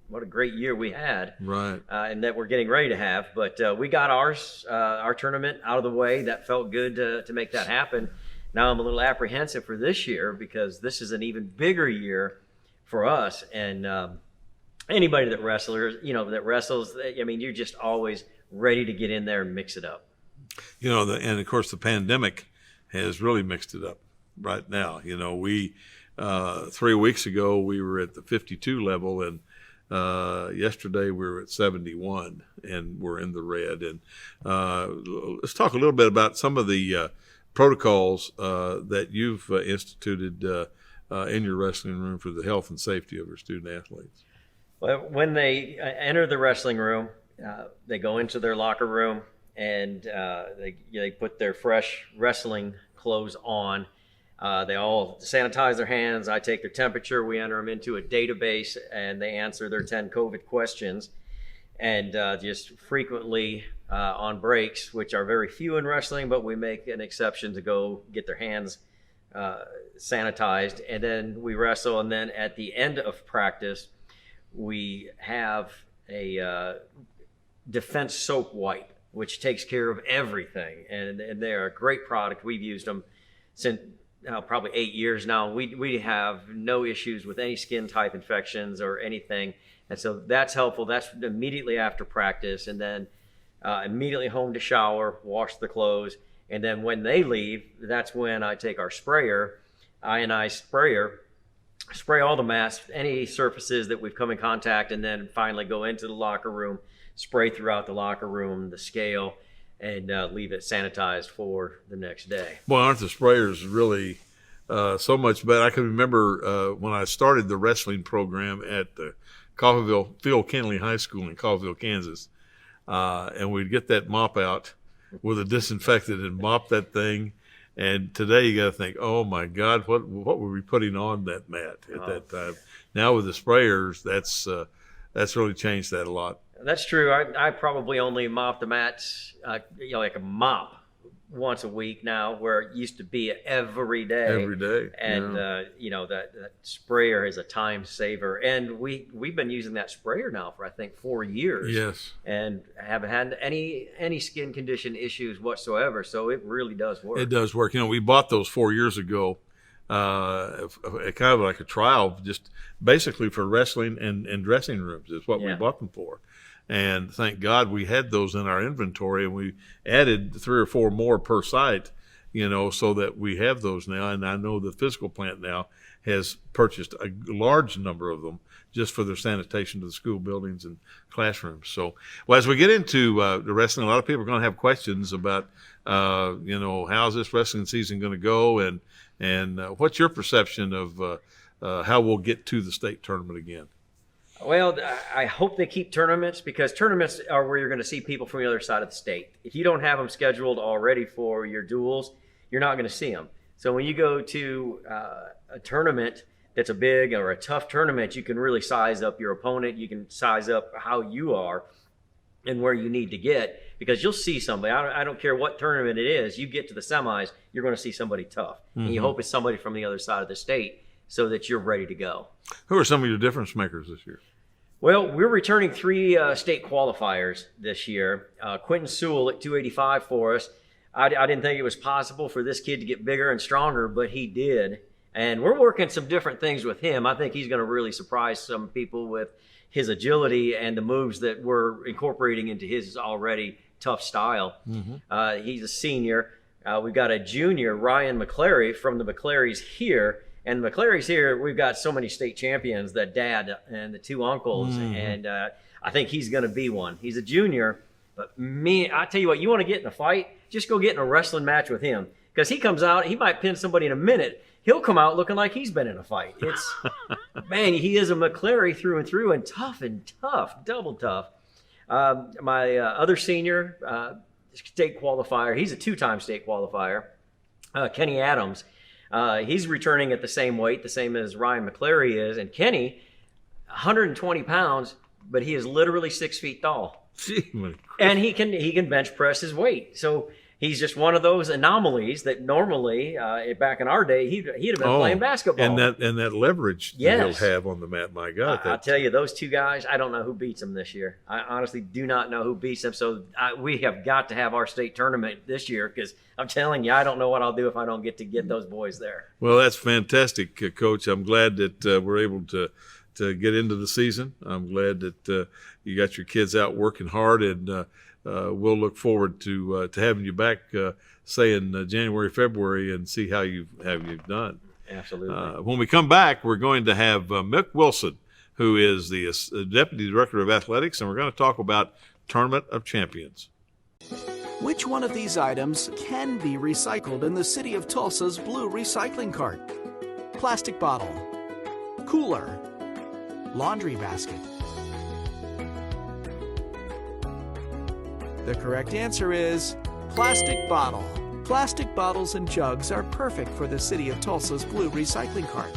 what a great year we had, right? And that we're getting ready to have. But we got our tournament out of the way. That felt good to make that happen. Now I'm a little apprehensive for this year because this is an even bigger year for us, and anybody that wrestles, I mean, you're just always ready to get in there and mix it up. And of course the pandemic has really mixed it up right now. We 3 weeks ago we were at the 52 level, and yesterday we were at 71, and we're in the red. And let's talk a little bit about some of the protocols that you've instituted in your wrestling room for the health and safety of our student athletes. Well, when they enter the wrestling room, they go into their locker room, and they put their fresh wrestling clothes on. They all sanitize their hands. I take their temperature. We enter them into a database, and they answer their 10 COVID questions. And just frequently on breaks, which are very few in wrestling, but we make an exception to go get their hands sanitized. And then we wrestle, and then at the end of practice, we have a defense soap wipe, which takes care of everything. And they're a great product. We've used them since probably 8 years now. We have no issues with any skin type infections or anything. And so that's helpful. That's immediately after practice. And then immediately home to shower, wash the clothes. And then when they leave, that's when I take our sprayer, ionized sprayer, spray all the masks, any surfaces that we've come in contact, and then finally go into the locker room, spray throughout the locker room, the scale, and leave it sanitized for the next day. Boy, aren't the sprayers really so much better? I can remember when I started the wrestling program at the Phil Kennelly High School in Coffeyville, Kansas, and we'd get that mop out with a disinfectant and mop that thing. And today you got to think, oh my God, what were we putting on that mat at that time? Now with the sprayers, that's really changed that a lot. That's true. I probably only mop the mats, like a mop once a week now, where it used to be every day. Every day. And that sprayer is a time saver. And we've been using that sprayer now for I think 4 years. Yes. And haven't had any skin condition issues whatsoever. So it really does work. It does work. We bought those 4 years ago, kind of like a trial, just basically for wrestling and dressing rooms is what we bought them for. And thank God we had those in our inventory, and we added 3 or 4 more per site, so that we have those now. And I know the physical plant now has purchased a large number of them just for their sanitation to the school buildings and classrooms. So, well, as we get into the wrestling, a lot of people are going to have questions about, how's this wrestling season going to go, and what's your perception of how we'll get to the state tournament again? Well, I hope they keep tournaments, because tournaments are where you're going to see people from the other side of the state. If you don't have them scheduled already for your duels, you're not going to see them. So when you go to a tournament, that's a big or a tough tournament, you can really size up your opponent. You can size up how you are and where you need to get, because you'll see somebody. I don't care what tournament it is. You get to the semis, you're going to see somebody tough. And you hope it's somebody from the other side of the state so that you're ready to go. Who are some of your difference makers this year? Well, we're returning 3 state qualifiers this year. Quentin Sewell at 285 for us. I didn't think it was possible for this kid to get bigger and stronger, but he did. And we're working some different things with him. I think he's going to really surprise some people with his agility and the moves that we're incorporating into his already tough style. He's a senior. We've got a junior, Ryan McLary, from the McLarys here. And the McLarys here, we've got so many state champions, the dad and the 2 uncles. And I think he's going to be one. He's a junior. But I tell you what, you want to get in a fight, just go get in a wrestling match with him. Because he comes out, he might pin somebody in a minute. He'll come out looking like he's been in a fight. It's, man, he is a McLary through and through, and tough, double tough. My other senior, state qualifier, he's a 2-time state qualifier, Kenny Adams. He's returning at the same weight, the same as Ryan McLary is. And Kenny, 120 pounds, but he is literally 6 feet tall. And he can bench press his weight. So he's just one of those anomalies that normally, back in our day, he'd have been playing basketball. And that leverage that he'll have on the mat, my God. I'll tell you, those 2 guys, I don't know who beats them this year. I honestly do not know who beats them. So we have got to have our state tournament this year, because I'm telling you, I don't know what I'll do if I don't get those boys there. Well, that's fantastic, Coach. I'm glad that we're able to get into the season. I'm glad that you got your kids out working hard, and we'll look forward to having you back, say in January, February, and see how you've done. Absolutely. When we come back, we're going to have Mick Wilson, who is the Deputy Director of Athletics, and we're going to talk about Tournament of Champions. Which one of these items can be recycled in the city of Tulsa's blue recycling cart? Plastic bottle, cooler, laundry basket. The correct answer is plastic bottle. Plastic bottles and jugs are perfect for the city of Tulsa's blue recycling cart.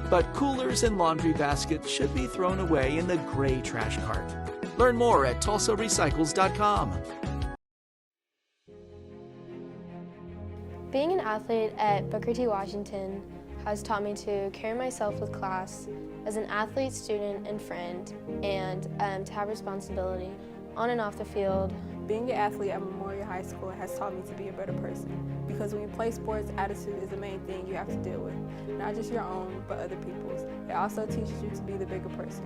But coolers and laundry baskets should be thrown away in the gray trash cart. Learn more at tulsarecycles.com. Being an athlete at Booker T. Washington has taught me to carry myself with class as an athlete, student, and friend, and to have responsibility on and off the field. Being an athlete at Memorial High School has taught me to be a better person, because when you play sports, attitude is the main thing you have to deal with. Not just your own, but other people's. It also teaches you to be the bigger person.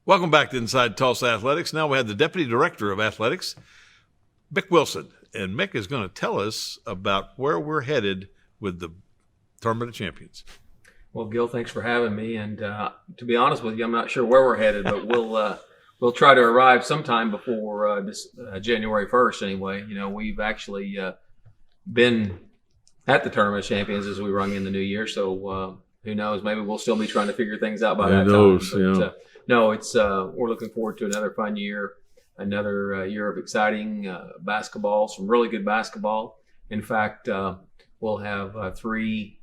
Welcome back to Inside Tulsa Athletics. Now we have the Deputy Director of Athletics, Mick Wilson. And Mick is going to tell us about where we're headed with the Tournament of Champions. Well, Gil, thanks for having me. And to be honest with you, I'm not sure where we're headed, but we'll try to arrive sometime before this January 1st anyway. You know, we've actually been at the Tournament of Champions as we rung in the new year. So who knows? Maybe we'll still be trying to figure things out by that time. But, no, it's we're looking forward to another fun year, another year of exciting basketball, some really good basketball. In fact, we'll have 3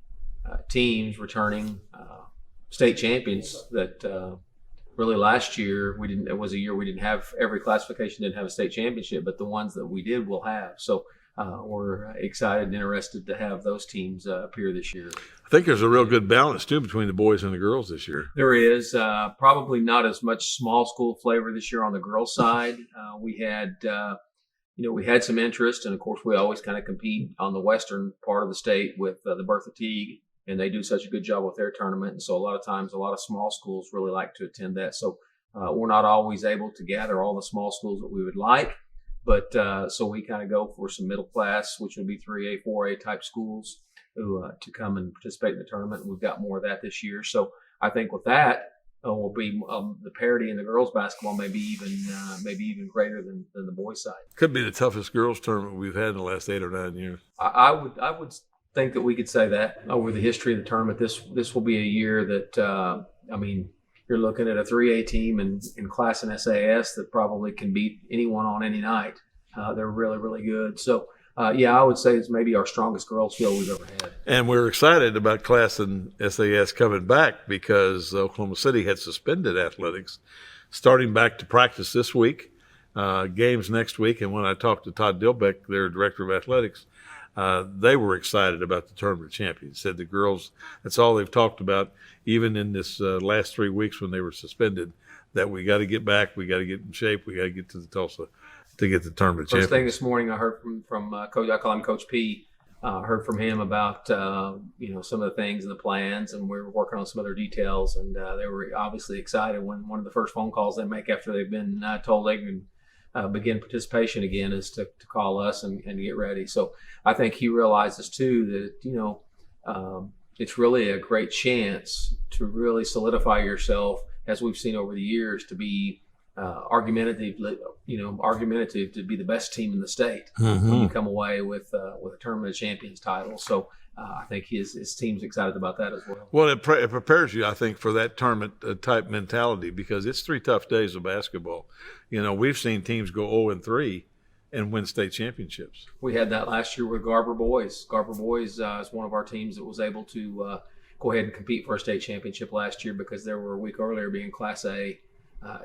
teams returning state champions that really last year it was a year we didn't have, every classification didn't have a state championship, but the ones that we did will have. So we're excited and interested to have those teams appear this year. I think there's a real good balance too between the boys and the girls this year. There is probably not as much small school flavor this year on the girls' side. We had we had some interest, and of course we always kind of compete on the western part of the state with the Bertha Teague, and they do such a good job with their tournament. And so a lot of times, a lot of small schools really like to attend that. So we're not always able to gather all the small schools that we would like, but so we kind of go for some middle class, which would be 3A, 4A type schools to come and participate in the tournament. And we've got more of that this year. So I think with that, will be the parity in the girls basketball maybe even greater than the boys side. Could be the toughest girls tournament we've had in the last 8 or 9 years. I would think that we could say that over the history of the tournament. This will be a year that you're looking at a 3A team in class and SAS that probably can beat anyone on any night. They're really, really good. So yeah, I would say it's maybe our strongest girls field we've ever had. And we're excited about class and SAS coming back because Oklahoma City had suspended athletics, starting back to practice this week, games next week. And when I talked to Todd Dilbeck, their director of athletics, they were excited about the tournament champions. Said the girls, that's all they've talked about, even in this last 3 weeks when they were suspended, that we got to get back, we got to get in shape, we got to get to the Tulsa to get the tournament champions. First thing this morning, I heard from Coach, I call him Coach P. Heard from him about some of the things and the plans, and we were working on some other details, and they were obviously excited when one of the first phone calls they make after they've been told they can begin participation again is to call us and get ready. So I think he realizes too that it's really a great chance to really solidify yourself, as we've seen over the years, to be argumentative to be the best team in the state when you come away with a tournament of champions title. So I think his team's excited about that as well. Well, it prepares you, I think, for that tournament type mentality, because it's 3 tough days of basketball. We've seen teams go 0-3 and win state championships. We had that last year with Garber Boys. Garber Boys is one of our teams that was able to go ahead and compete for a state championship last year because they were a week earlier being Class A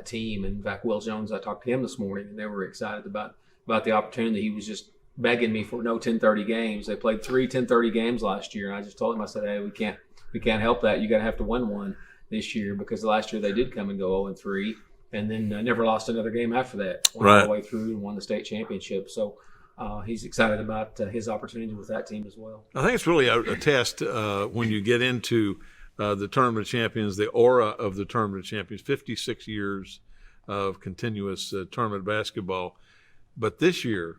team. And in fact, Will Jones, I talked to him this morning, and they were excited about the opportunity. He was just begging me for no 10:30 games. They played 3 10:30 games last year, and I just told him, I said, hey, we can't help that. You got to have to win one this year, because last year they did come and go 0-3, and then never lost another game after that. Went all the way through and won the state championship. So he's excited about his opportunity with that team as well. I think it's really a test when you get into the Tournament of Champions, the aura of the Tournament of Champions, 56 years of continuous tournament basketball. But this year,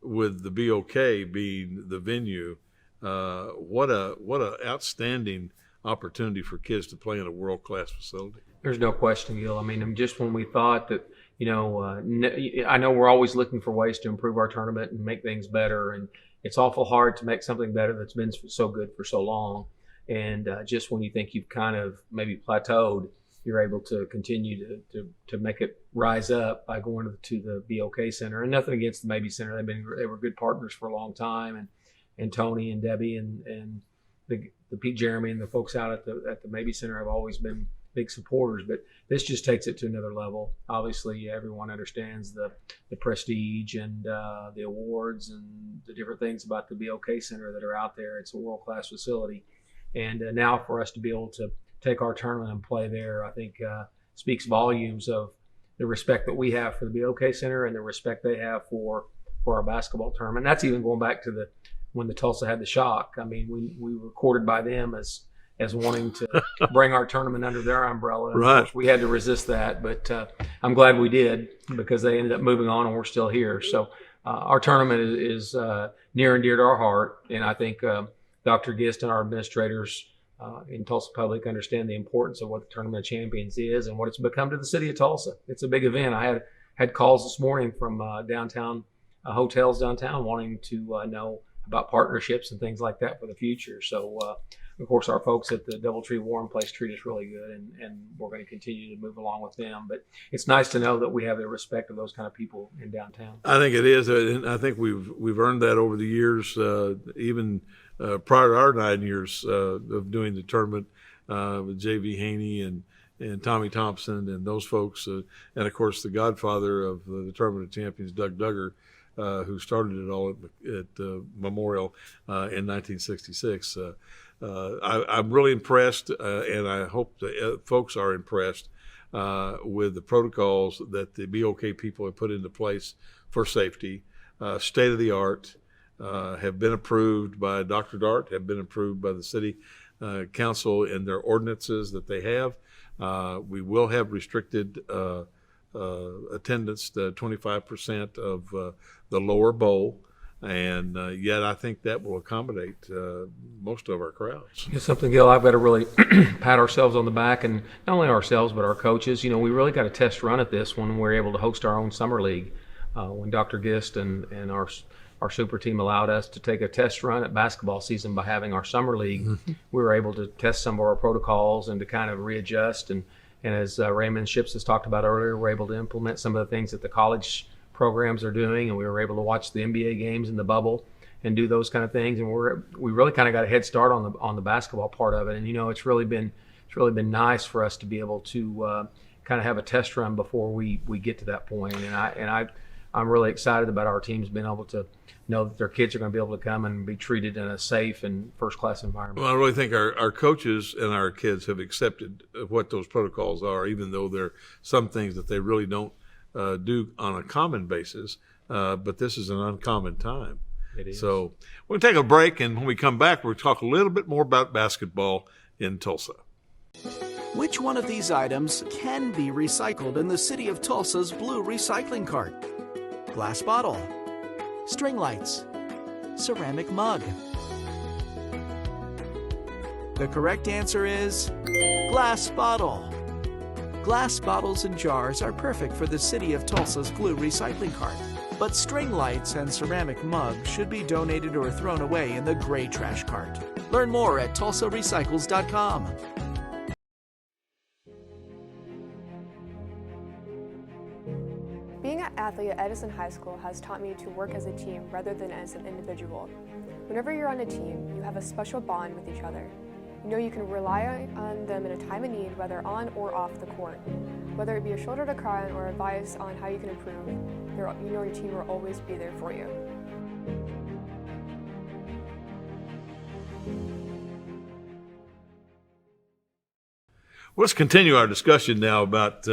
with the BOK being the venue, what a outstanding opportunity for kids to play in a world-class facility. There's no question, Gil. I mean, just when we thought that, I know we're always looking for ways to improve our tournament and make things better, and it's awful hard to make something better that's been so good for so long. And just when you think you've kind of maybe plateaued, you're able to continue to make it rise up by going to the BOK Center. And nothing against the Mabee Center; they were good partners for a long time, and Tony and Debbie and the Pete Jeremy and the folks out at the Mabee Center have always been big supporters. But this just takes it to another level. Obviously, everyone understands the prestige and the awards and the different things about the BOK Center that are out there. It's a world-class facility. And now for us to be able to take our tournament and play there, I think speaks volumes of the respect that we have for the BOK Center and the respect they have for our basketball tournament. And that's even going back to when the Tulsa had the shock. I mean, we were courted by them as wanting to bring our tournament under their umbrella. And of course, we had to resist that, but I'm glad we did, because they ended up moving on and we're still here. So our tournament is near and dear to our heart, and I think Dr. Gist and our administrators in Tulsa Public understand the importance of what the Tournament of Champions is and what it's become to the city of Tulsa. It's a big event. I had calls this morning from downtown hotels downtown wanting to know about partnerships and things like that for the future. So, of course, our folks at the Doubletree Warren Place treat us really good, and we're going to continue to move along with them. But it's nice to know that we have the respect of those kind of people in downtown. I think it is, and I think we've earned that over the years, even prior to our 9 years of doing the tournament with J.V. Haney and Tommy Thompson and those folks, and of course the godfather of the Tournament of Champions, Doug Duggar, who started it all at Memorial in 1966. I'm really impressed, and I hope the folks are impressed with the protocols that the BOK people have put into place for safety, state of the art. Have been approved by Dr. Dart, have been approved by the city council in their ordinances that they have. We will have restricted attendance to 25% of the lower bowl, and yet I think that will accommodate most of our crowds. It's something, Gil, I've got to really pat ourselves on the back, and not only ourselves but our coaches. We really got a test run at this when we're able to host our own summer league. When Dr. Gist and our super team allowed us to take a test run at basketball season by having our summer league, we were able to test some of our protocols and to kind of readjust. And as Raymond Ships has talked about earlier, we're able to implement some of the things that the college programs are doing, and we were able to watch the NBA games in the bubble and do those kind of things. And we really kind of got a head start on the basketball part of it. And it's really been nice for us to be able to kind of have a test run before we get to that point. And I'm really excited about our teams being able to know that their kids are going to be able to come and be treated in a safe and first-class environment. Well, I really think our coaches and our kids have accepted what those protocols are, even though there are some things that they really don't do on a common basis. But this is an uncommon time. It is. So we'll take a break, and when we come back, we'll talk a little bit more about basketball in Tulsa. Which one of these items can be recycled in the city of Tulsa's blue recycling cart? Glass bottle, string lights, ceramic mug. The correct answer is glass bottle. Glass bottles and jars are perfect for the city of Tulsa's blue recycling cart, but string lights and ceramic mugs should be donated or thrown away in the gray trash cart. Learn more at tulsarecycles.com. Being an athlete at Edison High School has taught me to work as a team rather than as an individual. Whenever you're on a team, you have a special bond with each other. You know you can rely on them in a time of need, whether on or off the court. Whether it be a shoulder to cry on or advice on how you can improve, you know your team will always be there for you. Let's continue our discussion now about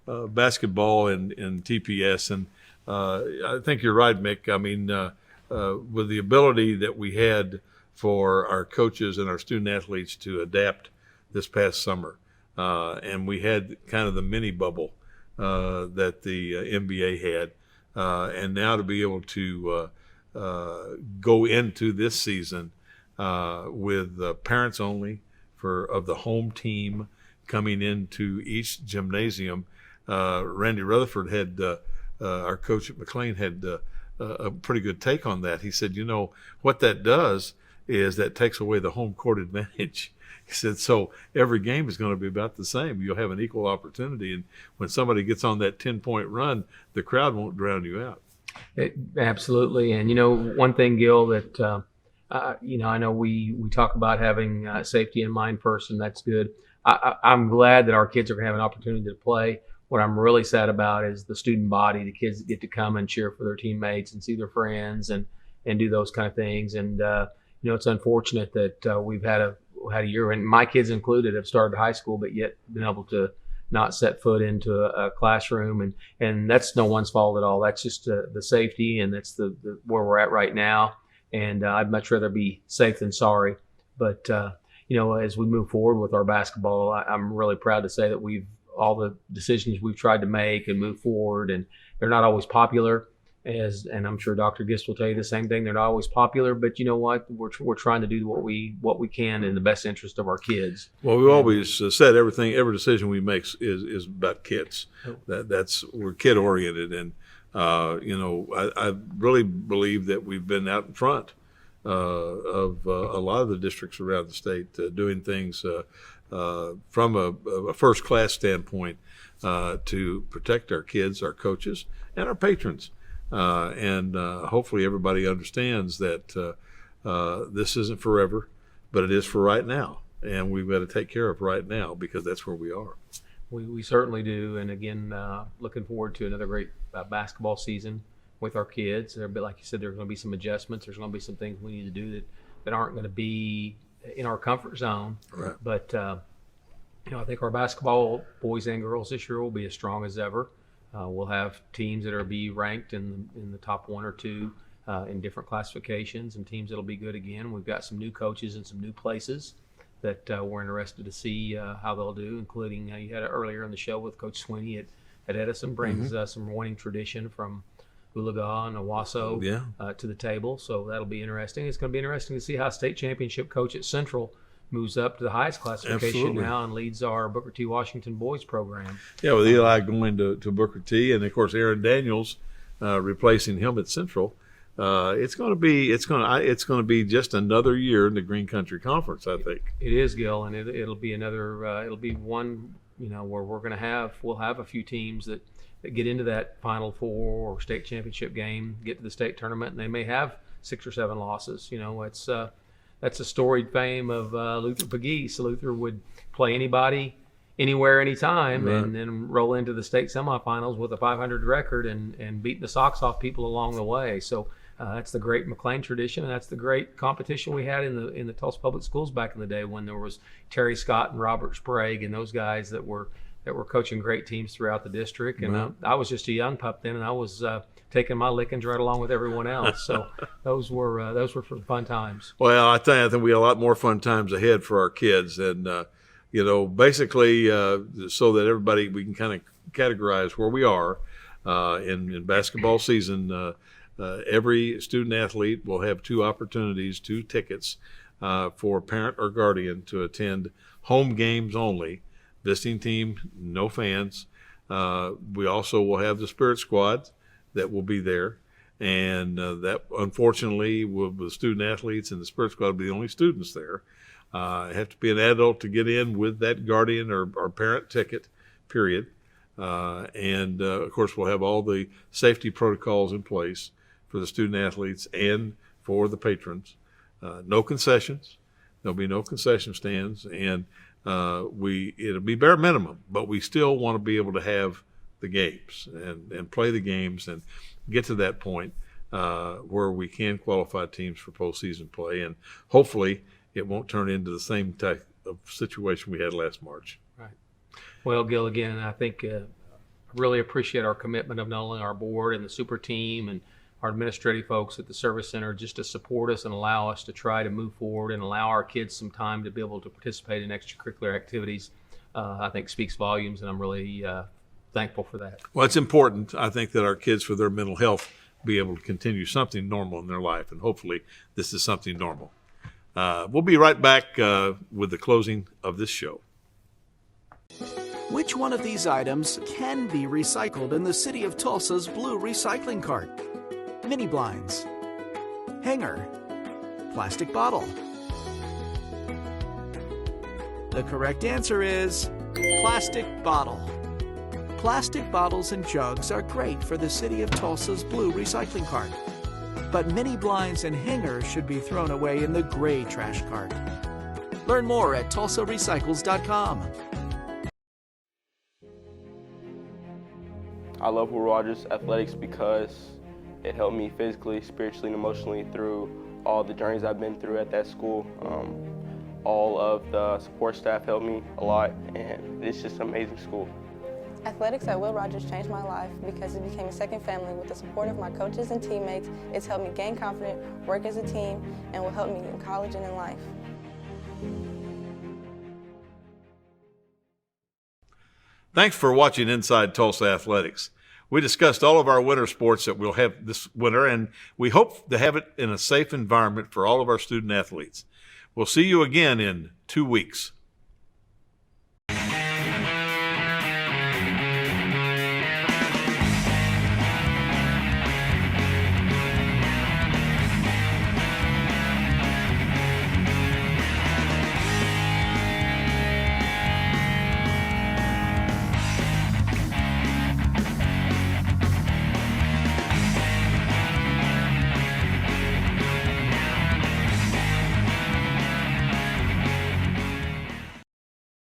basketball and TPS. And I think you're right, Mick. I mean, with the ability that we had for our coaches and our student athletes to adapt this past summer, and we had kind of the mini bubble that the NBA had, and now to be able to go into this season with parents only of the home team coming into each gymnasium. Randy Rutherford had, our coach at McLain had a pretty good take on that. He said, what that does is that takes away the home court advantage. He said, so every game is going to be about the same. You'll have an equal opportunity. And when somebody gets on that 10-point run, the crowd won't drown you out. Absolutely. And, one thing, Gil, that, I know we talk about having safety in mind first, and that's good. I'm glad that our kids are going to have an opportunity to play. What I'm really sad about is the student body, the kids that get to come and cheer for their teammates and see their friends and do those kind of things. And, it's unfortunate that we've had a year, and my kids included have started high school, but yet been able to not set foot into a classroom. And that's no one's fault at all. That's just the safety, and that's the where we're at right now. And I'd much rather be safe than sorry. But, as we move forward with our basketball, I'm really proud to say that all the decisions we've tried to make and move forward, and they're not always popular, and I'm sure Dr. Gist will tell you the same thing. They're not always popular, but you know what? We're trying to do what we can in the best interest of our kids. Well, we always said every decision we make is about kids. We're kid oriented, and I really believe that we've been out in front of a lot of the districts around the state doing things from a first class standpoint to protect our kids, our coaches, and our patrons. And hopefully everybody understands that this isn't forever, but it is for right now. And we've got to take care of right now because that's where we are. We certainly do. And again, looking forward to another great basketball season with our kids. Like you said, there's going to be some adjustments. There's going to be some things we need to do that aren't going to be in our comfort zone. Right. But, I think our basketball, boys and girls, this year will be as strong as ever. We'll have teams that will be ranked in the top 1 or 2 in different classifications, and teams that will be good again. We've got some new coaches and some new places that we're interested to see how they'll do, including you had it earlier in the show with Coach Sweeney at Edison, brings some winning tradition from Ulaga and Owasso to the table. So that'll be interesting. It's going to be interesting to see how state championship coach at Central moves up to the highest classification now and leads our Booker T. Washington boys program. Yeah, with Eli going to Booker T, and of course Aaron Daniels replacing him at Central. It's going to be just another year in the Green Country Conference, I think. It is, Gil, and it'll be another. It'll be one where we'll have a few teams that get into that Final Four or state championship game, get to the state tournament, and they may have 6 or 7 losses. That's a storied fame of Luther Biggins. Luther would play anybody, anywhere, anytime, right, and then roll into the state semifinals with a 500 record and beating the socks off people along the way. So that's the great McLain tradition, and that's the great competition we had in the Tulsa Public Schools back in the day when there was Terry Scott and Robert Sprague and those guys that were coaching great teams throughout the district. And right, I was just a young pup then, and I was taking my lickings right along with everyone else. So those were fun times. Well, I think we had a lot more fun times ahead for our kids, and basically so that we can kind of categorize where we are in basketball season. Every student athlete will have 2 tickets for parent or guardian to attend home games only. Visiting team, no fans. We also will have the Spirit Squad that will be there. And that, unfortunately, with student athletes and the Spirit Squad, will be the only students there. Have to be an adult to get in with that guardian or parent ticket, period. And, of course, we'll have all the safety protocols in place for the student athletes and for the patrons. No concessions. There'll be no concession stands. And it'll be bare minimum, but we still want to be able to have the games and play the games and get to that point where we can qualify teams for postseason play. And hopefully it won't turn into the same type of situation we had last March. Right. Well, Gil, again, I think I really appreciate our commitment of not only our board and the super team and our administrative folks at the Service Center just to support us and allow us to try to move forward and allow our kids some time to be able to participate in extracurricular activities. I think speaks volumes, and I'm really thankful for that. Well, it's important, I think, that our kids, for their mental health, be able to continue something normal in their life, and hopefully this is something normal. We'll be right back with the closing of this show. Which one of these items can be recycled in the city of Tulsa's blue recycling cart? Mini blinds, hanger, plastic bottle. The correct answer is plastic bottle. Plastic bottles and jugs are great for the city of Tulsa's blue recycling cart. But mini blinds and hangers should be thrown away in the gray trash cart. Learn more at tulsarecycles.com. I love Will Rogers Athletics because it helped me physically, spiritually, and emotionally through all the journeys I've been through at that school. All of the support staff helped me a lot, and it's just an amazing school. Athletics at Will Rogers changed my life because it became a second family. With the support of my coaches and teammates, it's helped me gain confidence, work as a team, and will help me in college and in life. Thanks for watching Inside Tulsa Athletics. We discussed all of our winter sports that we'll have this winter, and we hope to have it in a safe environment for all of our student athletes. We'll see you again in 2 weeks.